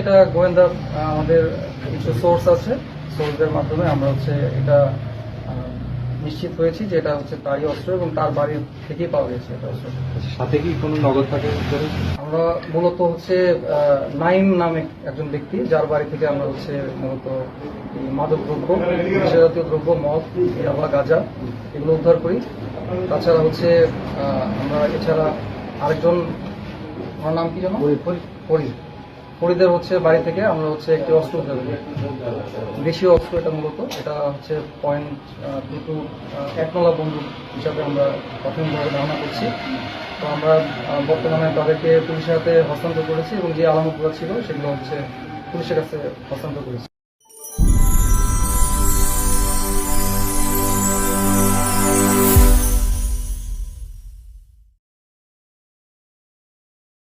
এটা গোয়েন্দা আমাদের কিছু সোর্স আছে, সোর্সদের মাধ্যমে আমরা এটা নিশ্চিত হয়েছি যে এটা তারই অস্ত্র এবং তার বাড়ির থেকেই পাওয়া গেছে এটা অস্ত্র। সাথে কি কোনো নগদ থাকে? আমরা মূলত নাইম নামে একজন ব্যক্তি, যার বাড়ি থেকে আমরা মূলত এই মাদক দ্রব্য, নেশাজাতীয় দ্রব্য, মদ, ইয়াবা, গাঁজা এগুলো উদ্ধার করি। তাছাড়া আমরা এছাড়া আরেকজন, আমার নাম কি জানো, ফরিদের বাড়ি থেকে আমরা একটি অস্ত্র উদ্ধার করি, দেশীয় অস্ত্র। এটা মূলত .22 একনলা বন্দুক হিসাবে আমরা প্রাথমিকভাবে ধারণা করছি। তো আমরা বর্তমানে তাদেরকে পুলিশের হাতে হস্তান্তর করেছি এবং যে আলামতগুলো ছিল সেগুলো পুলিশের কাছে হস্তান্তর করেছি।